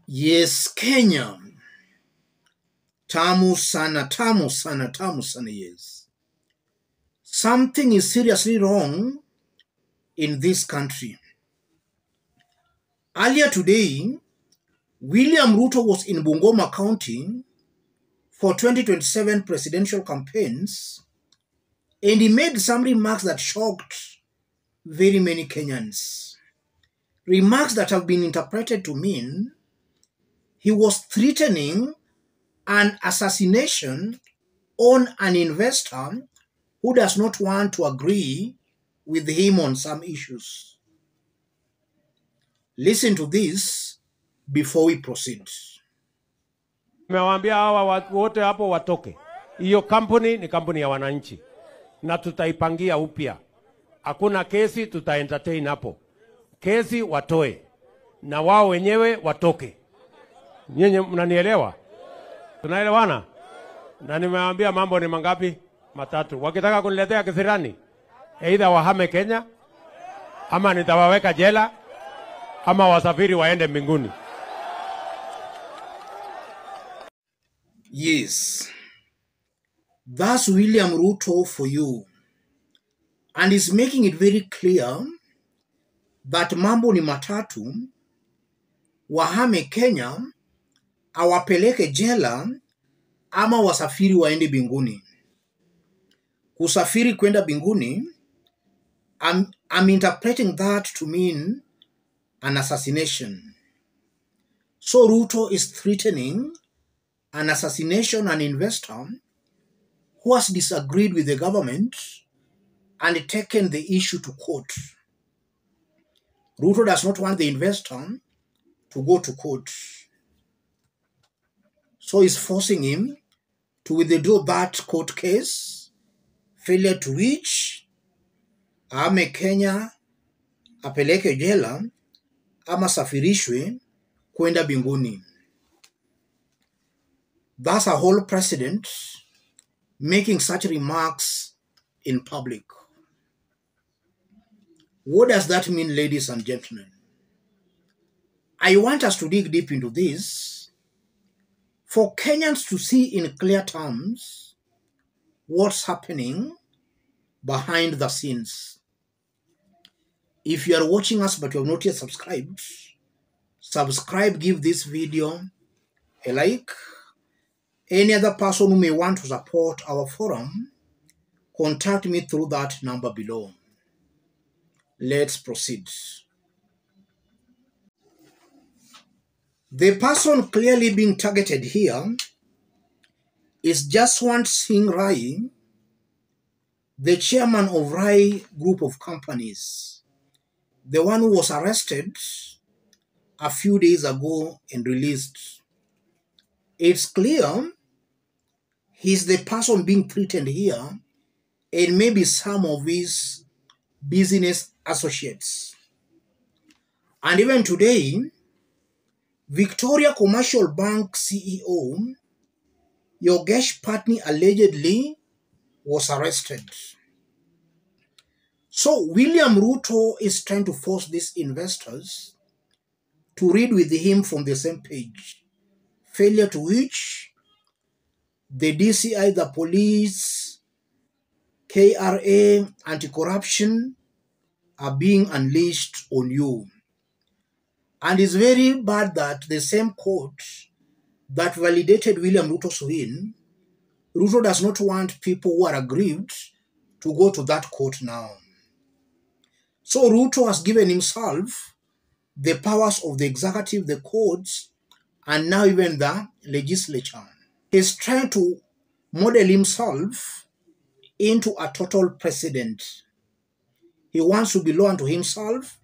Yes, Kenya. Tamu sana, tamu sana, tamu sana, yes. Something is seriously wrong in this country. Earlier today, William Ruto was in Bungoma County for 2027 presidential campaigns, and he made some remarks that shocked very many Kenyans. Remarks that have been interpreted to mean he was threatening an assassination on an investor who does not want to agree with him on some issues. Listen to this before we proceed. Nimewaambia hawa watu wote hapo watoke. Hiyo kampuni ni kampuni ya wananchi na tutaipangia upya. Hakuna kesi entertain hapo. Kesi watoe na wao wenyewe watoke. Nyinyi mnanielewa? Tunaelewana? Na nimewaambia mambo ni mangapi? Matatu. Wakitaka kuniletea kisirani, either wahame Kenya ama nitawaweka jela ama wasafiri waende mbinguni. Yes, that's William Ruto for you. And he's making it very clear that mambo ni matatu, wahame Kenya, awapeleke jela, ama wasafiri waende mbinguni. Kusafiri kwenda mbinguni, I'm interpreting that to mean an assassination. So Ruto is threatening an assassination an investor who has disagreed with the government and taken the issue to court. Ruto does not want the investor to go to court. So he's forcing him to withdraw that court case, failure to which ame Kenya, apeleke jela, ama safirishwe kwenda mbinguni. That's a whole president making such remarks in public. What does that mean, ladies and gentlemen? I want us to dig deep into this for Kenyans to see in clear terms what's happening behind the scenes. If you are watching us but you have not yet subscribed, subscribe, give this video a like. Any other person who may want to support our forum, contact me through that number below. Let's proceed. The person clearly being targeted here is Jaswant Singh Rai, the chairman of Rai Group of Companies, the one who was arrested a few days ago and released. It's clear he's the person being threatened here, and maybe some of his business associates. And even today, Victoria Commercial Bank CEO Yogesh Patni allegedly was arrested. So William Ruto is trying to force these investors to read with him from the same page, failure to which the DCI, the police, KRA, anti-corruption are being unleashed on you. And it's very bad that the same court that validated William Ruto's win, Ruto does not want people who are aggrieved to go to that court now. So Ruto has given himself the powers of the executive, the courts, and now even the legislature. He's trying to model himself into a total president. He wants to belong to himself.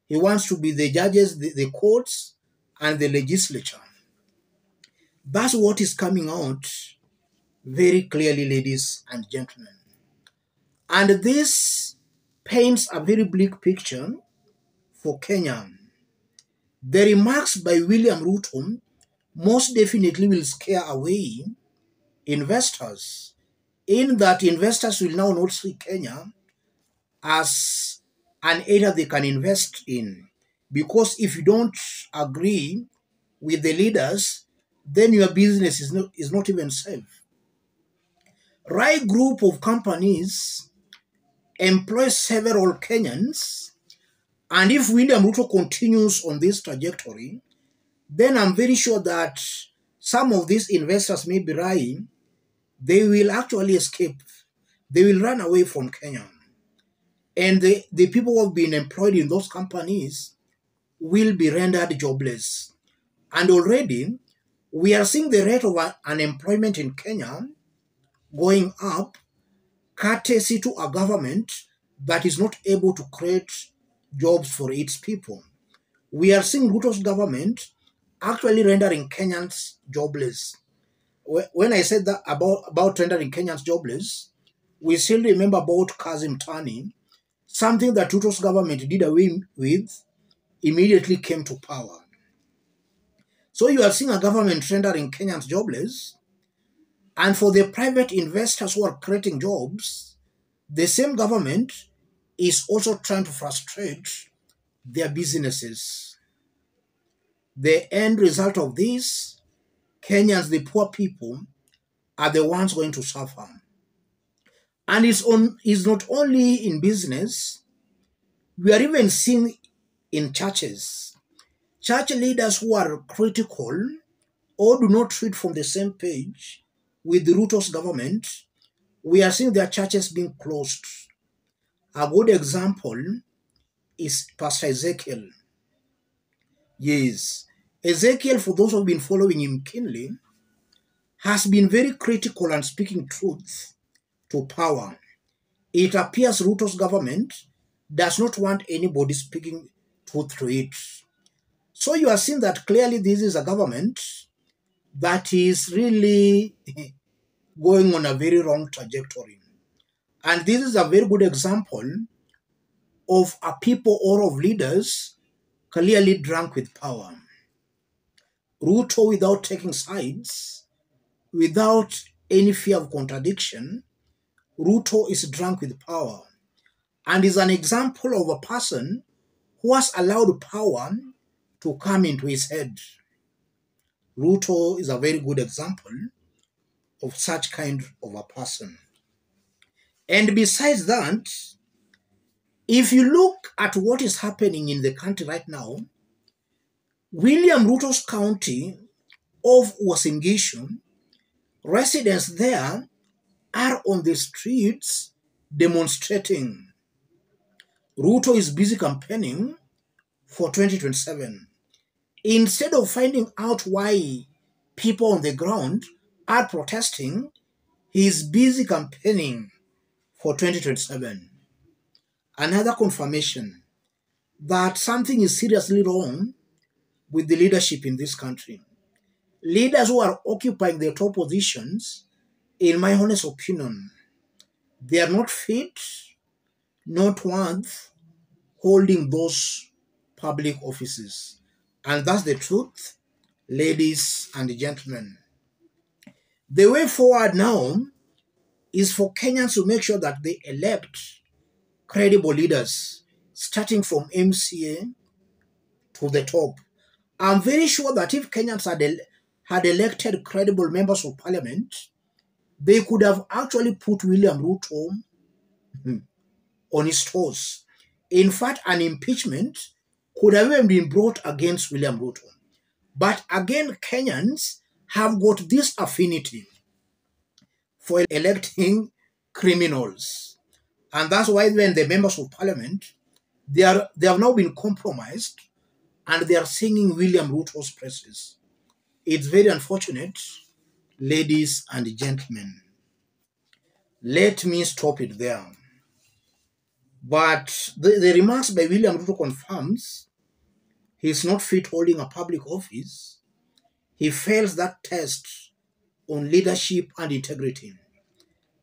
He wants to be the judges, the courts, and the legislature. That's what is coming out very clearly, ladies and gentlemen. And this paints a very bleak picture for Kenya. The remarks by William Ruto most definitely will scare away investors, in that investors will now not see Kenya as an area they can invest in. Because if you don't agree with the leaders, then your business is not even safe. Right group of companies employ several Kenyans, and if William Ruto continues on this trajectory, then I'm very sure that some of these investors may be right. They will actually escape. They will run away from Kenya. And the people who have been employed in those companies will be rendered jobless. And already, we are seeing the rate of unemployment in Kenya going up, courtesy to a government that is not able to create jobs for its people. We are seeing Ruto's government actually rendering Kenyans jobless. When I said that about rendering Kenyans jobless, we still remember about Kazim Tani, something that Ruto's government did away with immediately came to power. So you are seeing a government rendering Kenyans jobless, and for the private investors who are creating jobs, the same government is also trying to frustrate their businesses. The end result of this, Kenyans, the poor people, are the ones going to suffer. And it's not only in business, we are even seeing in churches. Church leaders who are critical or do not read from the same page with the Ruto's government, we are seeing their churches being closed. A good example is Pastor Ezekiel. Yes, Ezekiel, for those who have been following him keenly, has been very critical and speaking truth to power. It appears Ruto's government does not want anybody speaking truth to it. So you are seeing that clearly this is a government that is really going on a very wrong trajectory. And this is a very good example of a people or of leaders clearly drunk with power. Ruto, without taking sides, without any fear of contradiction, Ruto is drunk with power and is an example of a person who has allowed power to come into his head. Ruto is a very good example of such kind of a person. And besides that, if you look at what is happening in the country right now, William Ruto's county of Uasin Gishu, residents there are on the streets demonstrating. Ruto is busy campaigning for 2027. Instead of finding out why people on the ground are protesting, he is busy campaigning for 2027. Another confirmation that something is seriously wrong with the leadership in this country. Leaders who are occupying the top positions, in my honest opinion, they are not fit, not worth holding those public offices. And that's the truth, ladies and gentlemen. The way forward now is for Kenyans to make sure that they elect credible leaders, starting from MCA to the top. I'm very sure that if Kenyans had elected credible members of parliament, they could have actually put William Ruto on his toes. In fact, an impeachment could have even been brought against William Ruto. But again, Kenyans have got this affinity for electing criminals. And that's why when the members of parliament, they have now been compromised and they are singing William Ruto's praises. It's very unfortunate, ladies and gentlemen. Let me stop it there. But the remarks by William Ruto confirms he is not fit holding a public office. He fails that test on leadership and integrity.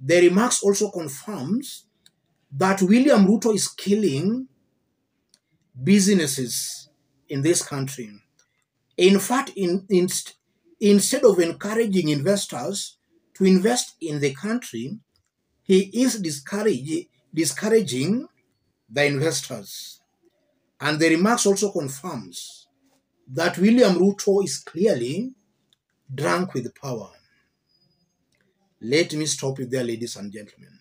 The remarks also confirms that William Ruto is killing businesses in this country. In fact, instead of encouraging investors to invest in the country, he is discouraging the investors. And the remarks also confirms that William Ruto is clearly drunk with power. Let me stop it there, ladies and gentlemen.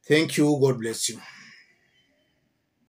Thank you. God bless you.